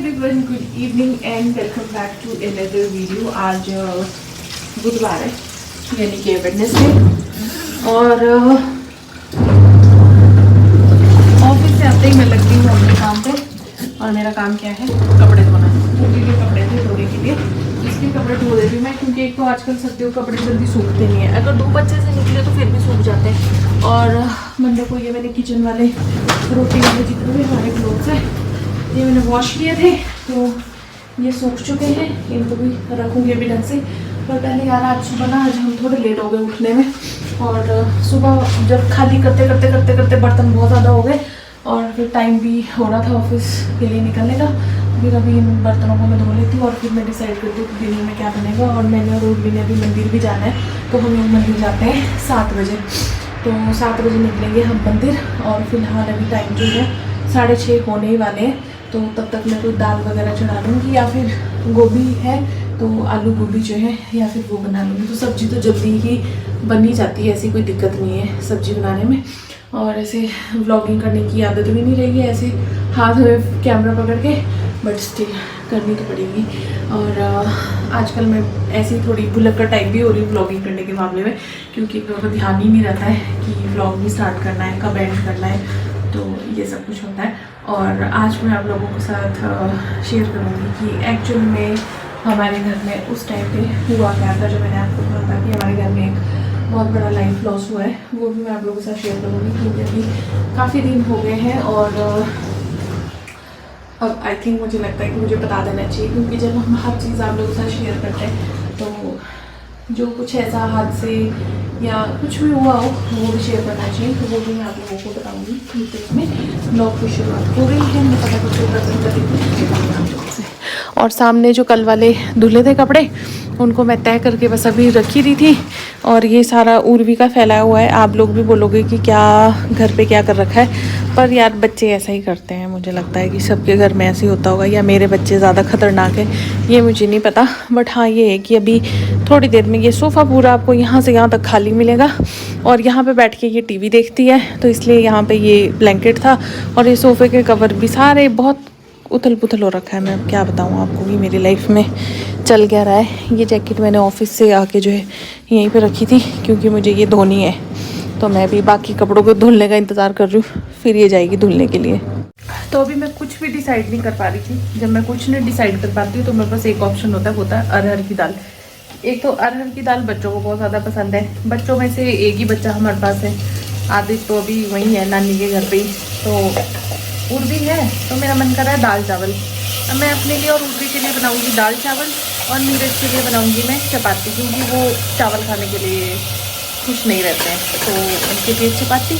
Everyone, good evening and welcome back to another video. आज बुधवार है यानी कि वेडनेसडे और ऑफिस से आते ही मैं लगती हूँ अपने काम पे। और मेरा काम क्या है? कपड़े धोना। पूरी के कपड़े थे धोने के लिए, इसलिए कपड़े धो देती हूँ मैं, क्योंकि एक तो आजकल सर्दियों कपड़े जल्दी सूखते नहीं है। अगर धूप अच्छे से निकले तो फिर भी सूख जाते हैं। और मंडे को ये मैंने किचन वाले रोटी वाले जितने भी हमारे क्लोथ्स हैं ये मैंने वॉश किए थे, तो ये सूख चुके हैं। इनको भी रखूँगी अभी ढंग से। पर पहले यार आज सुबह ना, आज हम थोड़े लेट हो गए उठने में। और सुबह जब खाली करते करते करते करते बर्तन बहुत ज़्यादा हो गए और फिर टाइम भी हो रहा था ऑफिस के लिए निकलने का। फिर अभी इन बर्तनों को मैं धो लेती हूँ और फिर मैं डिसाइड करती हूँ कि डिनर में क्या बनेगा। और मैंने और उर्वी ने अभी मंदिर भी जाना है, तो हम लोग मंदिर जाते हैं 7 बजे। तो 7 बजे निकलेंगे हम मंदिर। और फिलहाल अभी टाइम जो है 6:30 होने ही वाले हैं, तो तब तक मैं कोई दाल वगैरह चढ़ा लूँगी, या फिर गोभी है तो आलू गोभी जो है या फिर वो बना लूँगी। तो सब्ज़ी तो जल्दी ही बन ही जाती है, ऐसी कोई दिक्कत नहीं है सब्ज़ी बनाने में। और ऐसे व्लॉगिंग करने की आदत भी नहीं रही है ऐसे हाथ में कैमरा पकड़ के, बट स्टिल करनी तो पड़ेगी। और आजकल मैं ऐसी थोड़ी भुलक्कड़ टाइप भी हो रही हूँ व्लॉगिंग करने के मामले में, क्योंकि मेरे को ध्यान ही नहीं रहता है कि व्लॉग भी स्टार्ट करना है, कब एंड करना है, तो ये सब कुछ होता है। और आज मैं आप लोगों के साथ शेयर करूँगी कि एक्चुअल में हमारे घर में उस टाइम पे हुआ क्या था, जो मैंने आपको कहा था कि हमारे घर में एक बहुत बड़ा लाइफ लॉस हुआ है। वो भी मैं आप लोगों के साथ शेयर करूँगी, क्योंकि अभी काफ़ी दिन हो गए हैं। और अब आई थिंक मुझे लगता है कि मुझे बता देना चाहिए, क्योंकि जब हम हर चीज़ आप लोगों के साथ शेयर करते हैं तो जो कुछ ऐसा हादसे या कुछ भी हुआ हो वो भी शेयर करना चाहिए। तो वो भी मैं आप लोगों को बताऊँगी। तो इसमें ब्लॉग की शुरुआत हो गई है। मैं पता कुछ और सामने जो कल वाले धुले थे कपड़े, उनको मैं तय करके बस अभी रखी रही थी। और ये सारा उर्वी का फैलाया हुआ है। आप लोग भी बोलोगे कि क्या घर पे क्या कर रखा है, पर यार बच्चे ऐसा ही करते हैं। मुझे लगता है कि सबके घर में ऐसे ही होता होगा, या मेरे बच्चे ज़्यादा खतरनाक है, ये मुझे नहीं पता। बट हाँ, ये है कि अभी थोड़ी देर में ये सोफ़ा पूरा आपको यहाँ से यहाँ तक खाली मिलेगा। और यहाँ पे बैठ के ये टीवी देखती है, तो इसलिए यहाँ पे ये ब्लैंकेट था और ये सोफ़े के कवर भी सारे बहुत उथल पुथल हो रखा है। मैं क्या बताऊँ आपको कि मेरी लाइफ में चल क्या रहा है। ये जैकेट मैंने ऑफिस से आके जो है यहीं पे रखी थी, क्योंकि मुझे ये धोनी है। तो मैं भी बाकी कपड़ों को धुलने का इंतज़ार कर रही हूँ, फिर ये जाएगी धुलने के लिए। तो अभी मैं कुछ भी डिसाइड नहीं कर पा रही थी। जब मैं कुछ नहीं डिसाइड कर पाती हूँ तो मेरे पास एक ऑप्शन होता है, वो होता है अरहर की दाल। एक तो अरहर की दाल बच्चों को बहुत ज़्यादा पसंद है। बच्चों में से एक ही बच्चा हमारे पास है, आदित्य तो अभी वहीं है नानी के घर पे ही। तो उर्वी है, तो मेरा मन कर रहा है दाल चावल। अब मैं अपने लिए और उर्वी के लिए बनाऊंगी दाल चावल, और नीरज के लिए बनाऊंगी मैं चपाती, क्योंकि वो चावल खाने के लिए खुश नहीं रहते हैं। तो उनके लिए चपाती,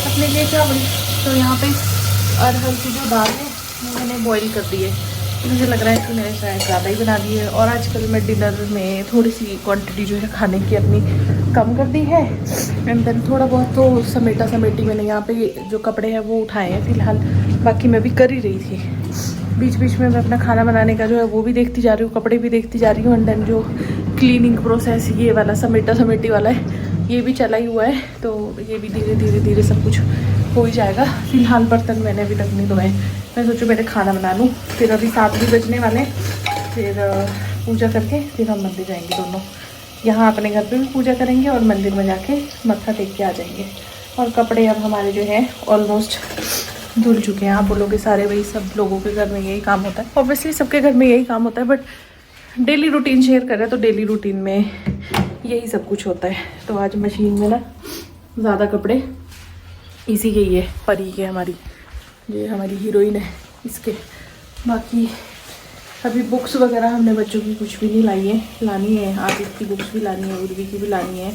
अपने लिए चावल। तो यहाँ पे अरहर की जो दाल है वो मैंने बॉईल कर दी है। मुझे लग रहा है कि मैंने शायद ज़्यादा ही बना दी है। और आजकल मैं डिनर में थोड़ी सी क्वांटिटी जो है खाने की अपनी कम कर दी है। एंड देन थोड़ा बहुत तो समेटी मैंने यहाँ पे जो कपड़े हैं वो उठाए हैं फ़िलहाल। बाकी मैं भी कर ही रही थी। बीच बीच में मैं अपना खाना बनाने का जो है वो भी देखती जा रही हूँ, कपड़े भी देखती जा रही हूँ। एंड देन जो क्लीनिंग प्रोसेस ये वाला समेटी वाला है, ये भी चला ही हुआ है। तो ये भी धीरे धीरे सब कुछ हो ही जाएगा। फिलहाल बर्तन मैंने अभी तक नहीं धोए। मैं सोचूं पहले खाना बना लूँ, फिर अभी 7 भी बजने वाले, फिर पूजा करके फिर हम मंदिर जाएंगे दोनों। यहाँ अपने घर पे भी पूजा करेंगे और मंदिर में जाके मत्था टेक के आ जाएंगे। और कपड़े अब हमारे जो है ऑलमोस्ट धुल चुके हैं। आप बोलोगे सारे, वही सब लोगों के घर में यही काम होता है। ऑब्वियसली सबके घर में यही काम होता है, बट डेली रूटीन शेयर कर रहे हैं तो डेली रूटीन में यही सब कुछ होता है। तो आज मशीन में ना ज़्यादा कपड़े इसी के ही है, परी के, हमारी ये हमारी हीरोइन है इसके। बाकी अभी बुक्स वगैरह हमने बच्चों की कुछ भी नहीं लाई है, लानी है। आदित्य की बुक्स भी लानी है, उर्वी की भी लानी है।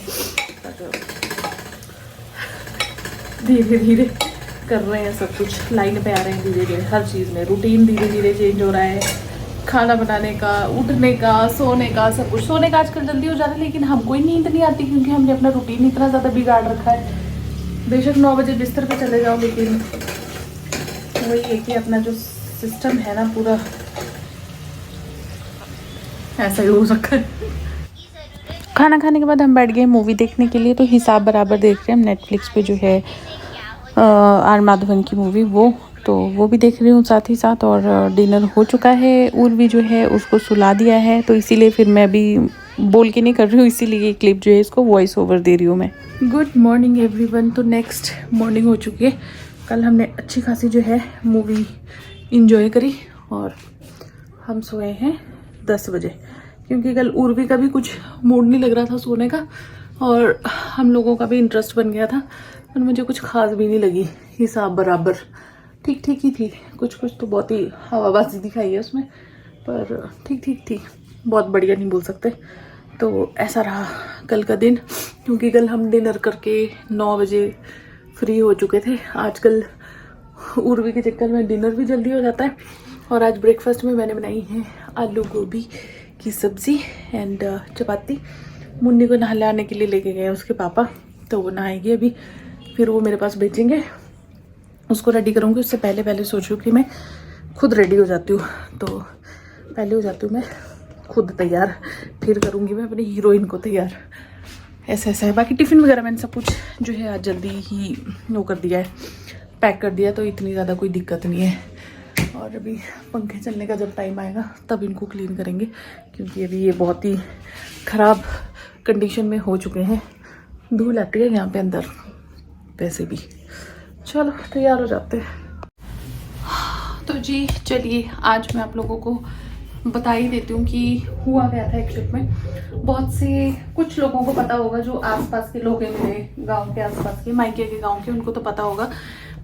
धीरे धीरे कर रहे हैं सब कुछ, लाइन पे आ रहे हैं धीरे धीरे। हर चीज़ में रूटीन धीरे धीरे चेंज हो रहा है। खाना बनाने का, उठने का, सोने का, सब कुछ। सोने का आजकल जल्दी हो जाता है, लेकिन हमको ही नींद नहीं आती, क्योंकि हमने अपना रूटीन इतना ज़्यादा बिगाड़ रखा है। बेशक 9 बजे बिस्तर पे चले जाओ, लेकिन वही है कि अपना जो सिस्टम है ना पूरा ऐसा ही हो रखा है। खाना खाने के बाद हम बैठ गए मूवी देखने के लिए। तो हिसाब बराबर देख रहे हैं हम नेटफ्लिक्स पे जो है आर माधवन की मूवी, वो तो वो भी देख रही हूँ साथ ही साथ। और डिनर हो चुका है, उर्वी जो है उसको सुला दिया है, तो इसीलिए फिर मैं अभी बोल के नहीं कर रही हूँ, इसीलिए ये क्लिप जो है इसको वॉइस ओवर दे रही हूँ मैं। Good morning everyone. तो नेक्स्ट मॉर्निंग हो चुकी है। कल हमने अच्छी खासी जो है मूवी इंजॉय करी और हम सोए हैं 10 बजे, क्योंकि कल उर्वी का भी कुछ मूड नहीं लग रहा था सोने का और हम लोगों का भी इंटरेस्ट बन गया था, पर मुझे कुछ खास भी नहीं लगी, हिसाब बराबर ठीक ठीक ही थी। कुछ कुछ तो बहुत ही हवाबाजी दिखाई है उसमें, पर ठीक ठीक थी, बहुत बढ़िया नहीं बोल सकते। तो ऐसा रहा कल का दिन, क्योंकि कल हम डिनर करके 9 बजे फ्री हो चुके थे। आजकल उर्वी के चक्कर में डिनर भी जल्दी हो जाता है। और आज ब्रेकफास्ट में मैंने बनाई है आलू गोभी की सब्ज़ी एंड चपाती। मुन्नी को नहलाने के लिए लेके गए उसके पापा, तो वो नहाएगी अभी, फिर वो मेरे पास भेजेंगे, उसको रेडी करूँगी। उससे पहले सोचूँ कि मैं खुद रेडी हो जाती हूँ, तो पहले हो जाती हूँ मैं खुद तैयार, फिर करूँगी मैं अपनी हीरोइन को तैयार। ऐसा है। बाकी टिफ़िन वगैरह मैंने सब कुछ जो है आज जल्दी ही वो कर दिया है, पैक कर दिया, तो इतनी ज़्यादा कोई दिक्कत नहीं है। और अभी पंखे चलने का जब टाइम आएगा तब इनको क्लीन करेंगे, क्योंकि अभी ये बहुत ही ख़राब कंडीशन में हो चुके हैं। धूल आती है यहाँ पे अंदर वैसे भी। चलो तैयार हो जाते हैं। तो जी चलिए, आज मैं आप लोगों को बता ही देती हूँ कि हुआ क्या था एक ट्रिप में। बहुत से कुछ लोगों को पता होगा, जो आसपास के लोग हैं मेरे गांव के आसपास के, मायके के गांव के, उनको तो पता होगा,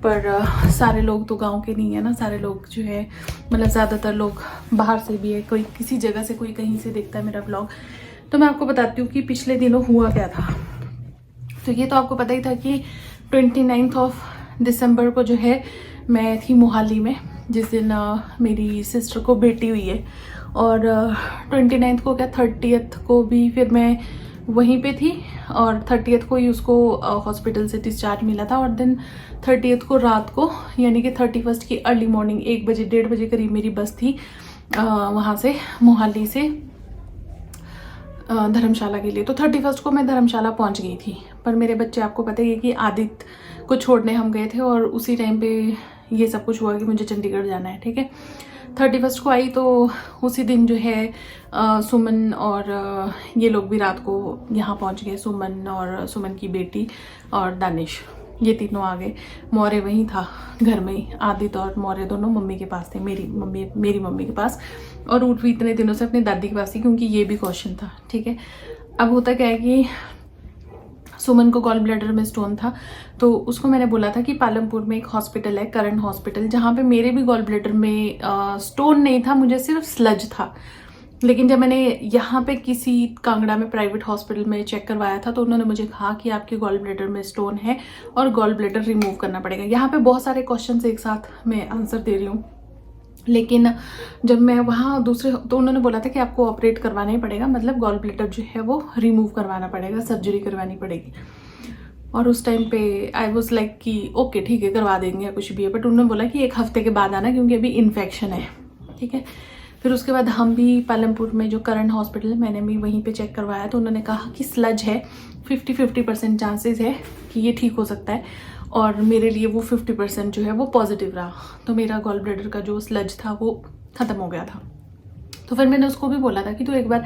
पर सारे लोग तो गांव के नहीं है ना। सारे लोग जो है, मतलब ज़्यादातर लोग बाहर से भी है, कोई किसी जगह से, कोई कहीं से देखता है मेरा ब्लॉग। तो मैं आपको बताती हूँ कि पिछले दिनों हुआ क्या था। तो ये तो आपको पता ही था कि 29 दिसंबर को जो है मैं थी मोहाली में, जिस दिन मेरी सिस्टर को बेटी हुई है। और 29 को क्या 30 को भी फिर मैं वहीं पे थी, और 30 को ही उसको हॉस्पिटल से डिस्चार्ज मिला था। और देन 30 को रात को, यानी कि 31 की अर्ली मॉर्निंग 1 बजे 1:30 बजे करीब मेरी बस थी वहाँ से, मोहाली से धर्मशाला के लिए। तो 31 को मैं धर्मशाला पहुंच गई थी। पर मेरे बच्चे, आपको पता ही है कि आदित्य को छोड़ने हम गए थे, और उसी टाइम पे ये सब कुछ हुआ कि मुझे चंडीगढ़ जाना है। ठीक है, 31 को आई, तो उसी दिन जो है सुमन और ये लोग भी रात को यहाँ पहुँच गए। सुमन और सुमन की बेटी और दानिश, ये तीनों आ गए। मौर्य वहीं था घर में ही, आदित्य और मौर्य दोनों मम्मी के पास थे, मेरी मम्मी के पास। और उर्वी इतने दिनों से अपनी दादी के पास थी, क्योंकि ये भी क्वेश्चन था। ठीक है, अब होता क्या है कि सुमन को गॉल ब्लैडर में स्टोन था, तो उसको मैंने बोला था कि पालमपुर में एक हॉस्पिटल है, करण हॉस्पिटल, जहाँ पे मेरे भी गॉल ब्लैडर में स्टोन नहीं था, मुझे सिर्फ स्लज था। लेकिन जब मैंने यहाँ पे किसी कांगड़ा में प्राइवेट हॉस्पिटल में चेक करवाया था, तो उन्होंने मुझे कहा कि आपके गॉल ब्लैडर में स्टोन है और गॉल ब्लैडर रिमूव करना पड़ेगा। यहाँ पे बहुत सारे क्वेश्चन एक साथ मैं आंसर दे रही हूँ, लेकिन जब मैं वहाँ दूसरे, तो उन्होंने बोला था कि आपको ऑपरेट करवाना ही पड़ेगा, मतलब गॉल ब्लैडर जो है वो रिमूव करवाना पड़ेगा, सर्जरी करवानी पड़ेगी। और उस टाइम पे आई वॉज लाइक कि ओके ठीक है, करवा देंगे या कुछ भी है। बट उन्होंने बोला कि 1 हफ्ते के बाद आना, क्योंकि अभी इन्फेक्शन है। ठीक है, फिर उसके बाद हम भी पालमपुर में जो करण हॉस्पिटल है, मैंने भी वहीं पे चेक करवाया, तो उन्होंने कहा कि स्लज है, 50% चांसेस है कि ये ठीक हो सकता है। और मेरे लिए वो 50% जो है वो पॉजिटिव रहा, तो मेरा गॉल ब्लैडर का जो स्लज था वो ख़त्म हो गया था। तो फिर मैंने उसको भी बोला था कि तू एक बार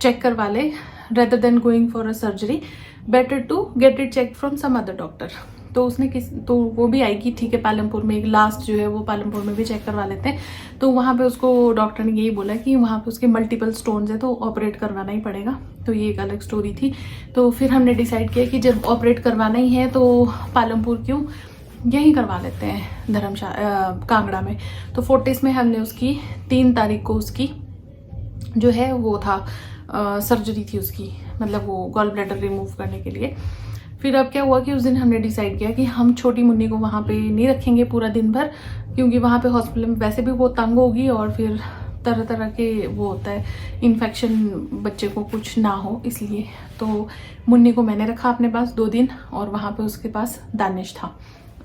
चेक करवा ले, rather than going for a surgery, better to get it check from some other doctor. तो उसने तो वो भी आएगी, ठीक है, पालमपुर में एक लास्ट जो है वो पालमपुर में भी चेक करवा लेते हैं। तो वहाँ पे उसको डॉक्टर ने यही बोला कि वहाँ पे उसके मल्टीपल स्टोन्स है, तो ऑपरेट करवाना ही पड़ेगा। तो ये एक अलग स्टोरी थी। तो फिर हमने डिसाइड किया कि जब ऑपरेट करवाना ही है, तो पालमपुर क्यों, यहीं करवा लेते हैं धर्मशाला कांगड़ा में। तो फोर्टिस में हमने उसकी 3 तारीख को उसकी जो है वो था सर्जरी थी उसकी, मतलब वो गॉल ब्लैडर रिमूव करने के लिए। फिर अब क्या हुआ कि उस दिन हमने डिसाइड किया कि हम छोटी मुन्नी को वहाँ पे नहीं रखेंगे पूरा दिन भर, क्योंकि वहाँ पे हॉस्पिटल में वैसे भी वो तंग होगी, और फिर तरह तरह के वो होता है इन्फेक्शन, बच्चे को कुछ ना हो इसलिए। तो मुन्नी को मैंने रखा अपने पास 2 दिन, और वहाँ पे उसके पास दानिश था।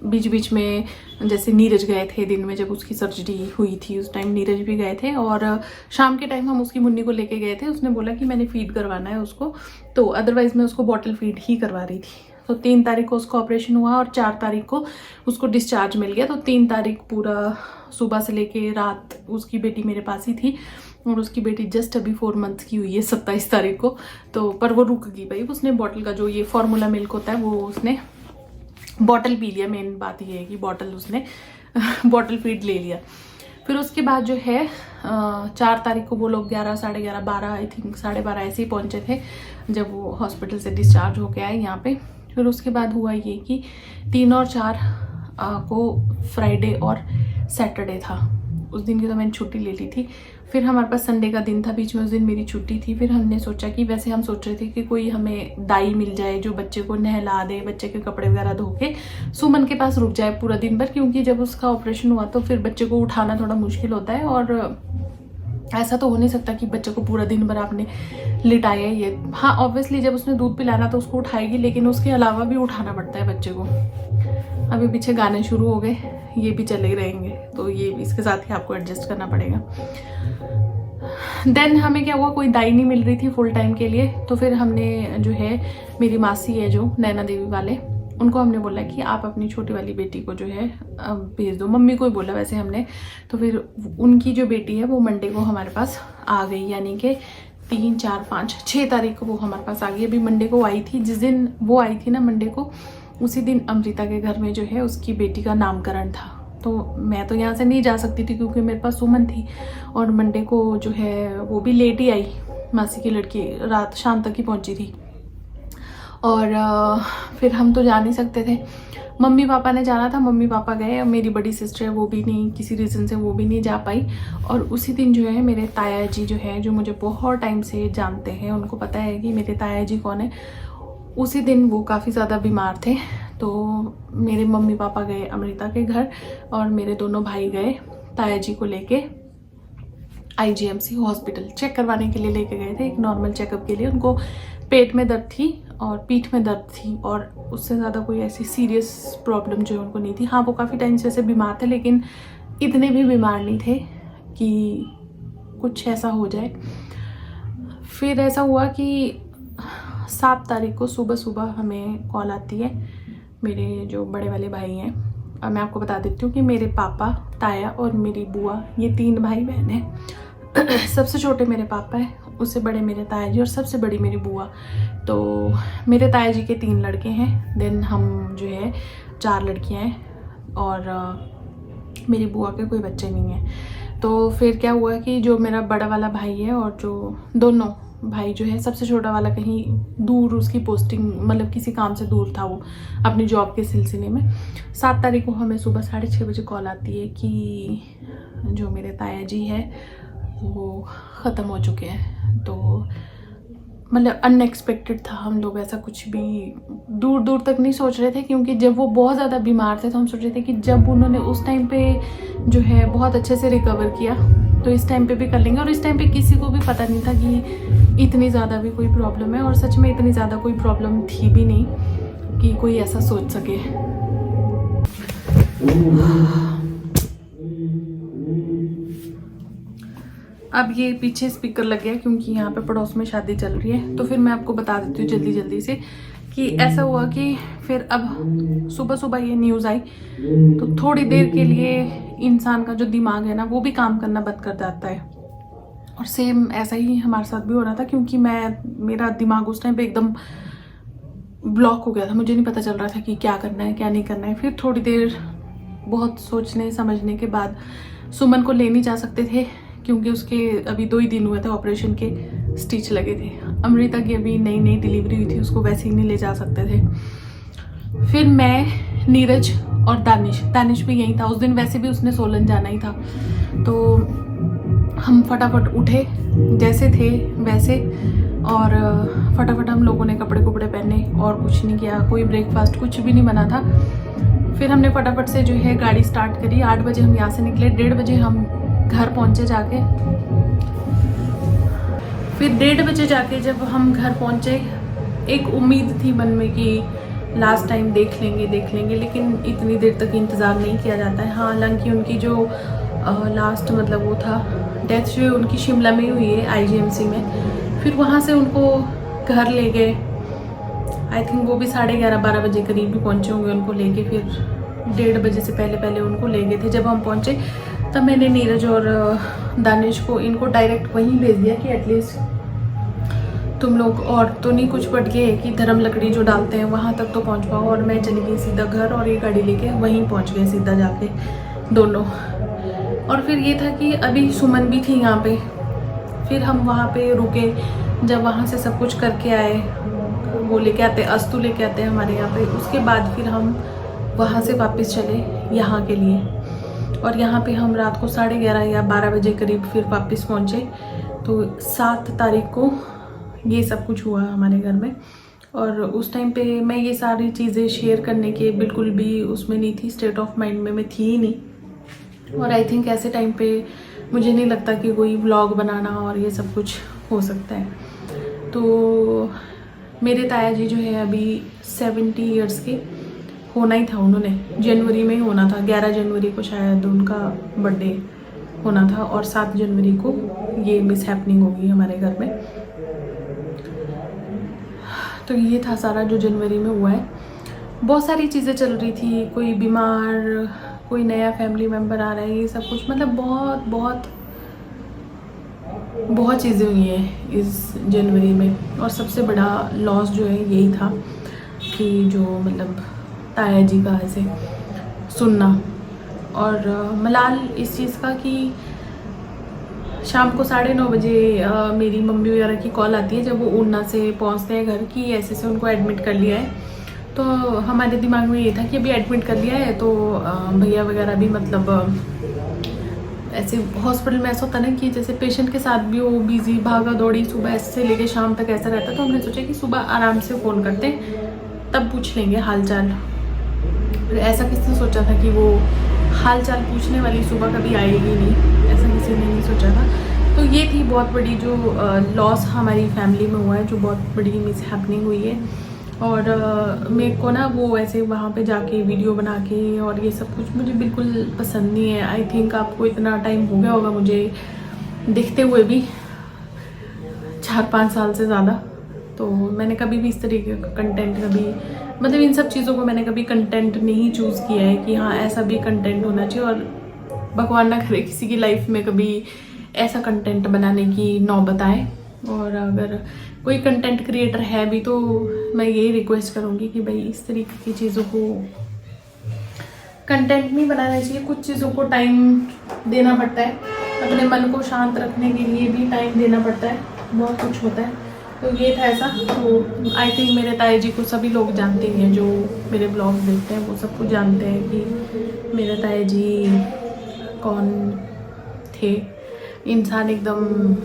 बीच बीच में जैसे नीरज गए थे, दिन में जब उसकी सर्जरी हुई थी उस टाइम नीरज भी गए थे, और शाम के टाइम हम उसकी मुन्नी को लेके गए थे। उसने बोला कि मैंने फीड करवाना है उसको, तो अदरवाइज मैं उसको बॉटल फीड ही करवा रही थी। तो 3 तारीख को उसका ऑपरेशन हुआ और 4 तारीख को उसको डिस्चार्ज मिल गया। तो 3 तारीख पूरा सुबह से लेके रात उसकी बेटी मेरे पास ही थी और उसकी बेटी जस्ट अभी 4 मंथ्स की हुई है 27 तारीख को। तो पर वो रुक गई भाई, उसने बॉटल का जो ये फार्मूला मिल्क होता है वो उसने बॉटल पी लिया। मेन बात ये है कि बॉटल उसने बॉटल फीड ले लिया। फिर उसके बाद जो है 4 तारीख को वो लोग 11, साढ़े 11, 12 आई थिंक 12:30 ऐसे ही पहुंचे थे जब वो हॉस्पिटल से डिस्चार्ज होके आए यहाँ पे। फिर उसके बाद हुआ ये कि 3 और 4 को फ्राइडे और सैटरडे था, उस दिन की तो मैंने छुट्टी ले ली थी। फिर हमारे पास संडे का दिन था बीच में, उस दिन मेरी छुट्टी थी। फिर हमने सोचा कि वैसे हम सोच रहे थे कि कोई हमें दाई मिल जाए जो बच्चे को नहला दे, बच्चे के कपड़े वगैरह धो के सुमन के पास रुक जाए पूरा दिन भर, क्योंकि जब उसका ऑपरेशन हुआ तो फिर बच्चे को उठाना थोड़ा मुश्किल होता है और ऐसा तो हो नहीं सकता कि बच्चे को पूरा दिन भर आपने लिटाया ये। हाँ ऑब्वियसली जब उसने दूध पिलाना तो उसको उठाएगी, लेकिन उसके अलावा भी उठाना पड़ता है बच्चे को। अभी पीछे गाने शुरू हो गए, ये भी चले ही रहेंगे, तो ये इसके साथ ही आपको एडजस्ट करना पड़ेगा। देन हमें क्या हुआ, कोई दाई नहीं मिल रही थी फुल टाइम के लिए। तो फिर हमने जो है मेरी मासी है जो नैना देवी वाले, उनको हमने बोला कि आप अपनी छोटी वाली बेटी को जो है भेज दो। मम्मी को ही बोला वैसे हमने। तो फिर उनकी जो बेटी है वो मंडे को हमारे पास आ गई, यानी कि 3, 4, 5, 6 तारीख को वो हमारे पास आ गई। अभी मंडे को आई थी, जिस दिन वो आई थी ना मंडे को, उसी दिन अमृता के घर में जो है उसकी बेटी का नामकरण था। तो मैं तो यहाँ से नहीं जा सकती थी क्योंकि मेरे पास सुमन थी, और मंडे को जो है वो भी लेट ही आई, मासी की लड़की रात शाम तक ही पहुँची थी। और फिर हम तो जा नहीं सकते थे, मम्मी पापा ने जाना था, मम्मी पापा गए। मेरी बड़ी सिस्टर है वो भी नहीं, किसी रीज़न से वो भी नहीं जा पाई। और उसी दिन जो है मेरे ताया जी जो है, जो मुझे बहुत टाइम से जानते हैं, उनको पता है कि मेरे ताया जी कौन है। उसी दिन वो काफ़ी ज़्यादा बीमार थे, तो मेरे मम्मी पापा गए अमृता के घर और मेरे दोनों भाई गए ताया जी को लेके IGMC हॉस्पिटल चेक करवाने के लिए लेके गए थे, एक नॉर्मल चेकअप के लिए। उनको पेट में दर्द थी और पीठ में दर्द थी, और उससे ज़्यादा कोई ऐसी सीरियस प्रॉब्लम जो उनको नहीं थी। हाँ वो काफ़ी टाइम से ऐसे बीमार थे, लेकिन इतने भी बीमार नहीं थे कि कुछ ऐसा हो जाए। फिर ऐसा हुआ कि 7 तारीख को सुबह सुबह हमें कॉल आती है, मेरे जो बड़े वाले भाई हैं, और मैं आपको बता देती हूँ कि मेरे पापा, ताया और मेरी बुआ, ये 3 भाई बहन हैं। सबसे छोटे मेरे पापा है, उससे बड़े मेरे ताया जी और सबसे बड़ी मेरी बुआ। तो मेरे ताया जी के 3 लड़के हैं, देन हम जो है 4 लड़कियाँ हैं, और मेरी बुआ के कोई बच्चे नहीं हैं। तो फिर क्या हुआ कि जो मेरा बड़ा वाला भाई है और जो दोनों भाई जो है, सबसे छोटा वाला कहीं दूर, उसकी पोस्टिंग मतलब किसी काम से दूर था वो अपनी जॉब के सिलसिले में। 7 तारीख को हमें सुबह 6:30 बजे कॉल आती है कि जो मेरे ताया जी है वो ख़त्म हो चुके हैं। तो मतलब अनएक्सपेक्टेड था, हम लोग ऐसा कुछ भी दूर दूर तक नहीं सोच रहे थे, क्योंकि जब वो बहुत ज़्यादा बीमार थे तो हम सोच रहे थे कि जब उन्होंने उस टाइम पे जो है बहुत अच्छे से रिकवर किया तो इस टाइम पे भी कर लेंगे। और इस टाइम पे किसी को भी पता नहीं था कि इतनी ज़्यादा भी कोई प्रॉब्लम है, और सच में इतनी ज़्यादा कोई प्रॉब्लम थी भी नहीं कि कोई ऐसा सोच सके। अब ये पीछे स्पीकर लग गया क्योंकि यहाँ पे पड़ोस में शादी चल रही है। तो फिर मैं आपको बता देती हूँ जल्दी जल्दी से कि ऐसा हुआ कि फिर अब सुबह सुबह ये न्यूज़ आई, तो थोड़ी देर के लिए इंसान का जो दिमाग है ना वो भी काम करना बंद कर जाता है। और सेम ऐसा ही हमारे साथ भी हो रहा था, क्योंकि मेरा दिमाग उस टाइम पे एकदम ब्लॉक हो गया था, मुझे नहीं पता चल रहा था कि क्या करना है क्या नहीं करना है। फिर थोड़ी देर बहुत सोचने समझने के बाद सुमन को ले नहीं जा सकते थे क्योंकि उसके अभी 2 ही दिन हुए थे ऑपरेशन के, स्टिच लगे थे। अमृता की अभी नई डिलीवरी हुई थी, उसको वैसे ही नहीं ले जा सकते थे। फिर मैं, नीरज और दानिश भी यहीं था उस दिन, वैसे भी उसने सोलन जाना ही था। तो हम फटाफट उठे जैसे थे वैसे, और फटाफट हम लोगों ने कपड़े पहने और कुछ नहीं किया, कोई ब्रेकफास्ट कुछ भी नहीं बना था। फिर हमने फटाफट से जो है गाड़ी स्टार्ट करी। 8 बजे हम यहाँ से निकले, 1:30 बजे हम घर पहुँचे जाके। फिर 1:30 बजे जाके जब हम घर पहुँचे, एक उम्मीद थी मन में कि लास्ट टाइम देख लेंगे, लेकिन इतनी देर तक इंतज़ार नहीं किया जाता है। हाँ हालांकि उनकी जो लास्ट मतलब वो था डेथ जो है उनकी शिमला में हुई है IGMC में। फिर वहाँ से उनको घर ले गए आई थिंक वो भी 11:30-12 बजे करीब भी पहुँचे होंगे उनको लेके। फिर 1:30 बजे से पहले उनको ले गए थे। जब हम पहुँचे तब मैंने नीरज और दानिश को इनको डायरेक्ट वहीं भेज दिया कि एटलीस्ट तुम लोग और तो नहीं कुछ पड़ गए कि धर्म लकड़ी जो डालते हैं वहाँ तक तो पहुँच पाओ। और मैं चली गई सीधा घर और ये गाड़ी लेके वहीं पहुँच गए सीधा जाके दोनों। और फिर ये था कि अभी सुमन भी थी यहाँ पे। फिर हम वहाँ पे रुके, जब वहाँ से सब कुछ करके आए, वो लेके आते अस्तु लेके आते हैं हमारे यहाँ पे। उसके बाद फिर हम वहाँ से वापस चले यहाँ के लिए। और यहाँ पे हम रात को 11:30 या 12 बजे करीब फिर वापस पहुँचे। तो 7 तारीख को ये सब कुछ हुआ हमारे घर में। और उस टाइम पे मैं ये सारी चीज़ें शेयर करने के बिल्कुल भी उसमें नहीं थी, स्टेट ऑफ माइंड में मैं थी ही नहीं। और आई थिंक ऐसे टाइम पे मुझे नहीं लगता कि कोई व्लॉग बनाना और ये सब कुछ हो सकता है। तो मेरे ताया जी जो है अभी 70 ईयर्स के, होना ही था उन्होंने, जनवरी में ही होना था। 11 जनवरी को शायद उनका बर्थडे होना था और 7 जनवरी को ये मिस हैपनिंग होगी हमारे घर में। तो ये था सारा जो जनवरी में हुआ है। बहुत सारी चीज़ें चल रही थी, कोई बीमार, कोई नया फैमिली मेम्बर आ रहा है, ये सब कुछ मतलब बहुत बहुत बहुत चीज़ें हुई हैं इस जनवरी में। और सबसे बड़ा लॉस जो है यही था कि जो मतलब ताया जी का ऐसे सुनना। और मलाल इस चीज़ का कि शाम को 9:30 बजे मेरी मम्मी वगैरह की कॉल आती है जब वो ऊना से पहुंचते हैं घर की ऐसे से उनको एडमिट कर लिया है। तो हमारे दिमाग में ये था कि अभी एडमिट कर लिया है तो भैया वगैरह भी मतलब ऐसे हॉस्पिटल में ऐसा होता ना कि जैसे पेशेंट के साथ भी वो बिजी भागा दौड़ी सुबह ऐसे से लेके शाम तक ऐसा रहता। तो हमने सोचा कि सुबह आराम से फ़ोन करते तब पूछ लेंगे हाल चाल। ऐसा किसने सोचा था कि वो हाल चाल पूछने वाली सुबह कभी आएगी नहीं, ऐसा किसी ने नहीं सोचा था। तो ये थी बहुत बड़ी जो लॉस हमारी फैमिली में हुआ है, जो बहुत बड़ी मिस हैपनिंग हुई है। और मेरे को ना वो ऐसे वहाँ पे जाके वीडियो बना के और ये सब कुछ मुझे बिल्कुल पसंद नहीं है। आई थिंक आपको इतना टाइम हो गया होगा मुझे देखते हुए भी, 4-5 साल से ज़्यादा। तो मैंने कभी भी इस तरीके का कंटेंट कभी मतलब इन सब चीज़ों को मैंने कभी कंटेंट नहीं चूज़ किया है कि हाँ ऐसा भी कंटेंट होना चाहिए। और भगवान ना करे किसी की लाइफ में कभी ऐसा कंटेंट बनाने की नौबत आए। और अगर कोई कंटेंट क्रिएटर है भी तो मैं यही रिक्वेस्ट करूँगी कि भाई इस तरीके की चीज़ों को कंटेंट नहीं बनाना चाहिए। कुछ चीज़ों को टाइम देना पड़ता है, अपने मन को शांत रखने के लिए भी टाइम देना पड़ता है, बहुत कुछ होता है। तो ये था ऐसा। तो आई थिंक मेरे ताया जी को सभी लोग जानते हैं, जो मेरे ब्लॉग देखते हैं वो सब कुछ जानते हैं कि मेरे ताया जी कौन थे। इंसान एकदम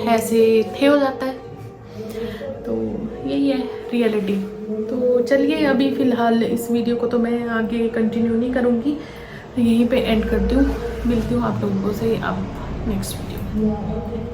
ऐसे थे हो जाता है, तो यही है रियलिटी। तो चलिए अभी फ़िलहाल इस वीडियो को तो मैं आगे कंटिन्यू नहीं करूँगी, यहीं पे एंड करती हूँ। मिलती हूँ आप लोगों से अब नेक्स्ट वीडियो।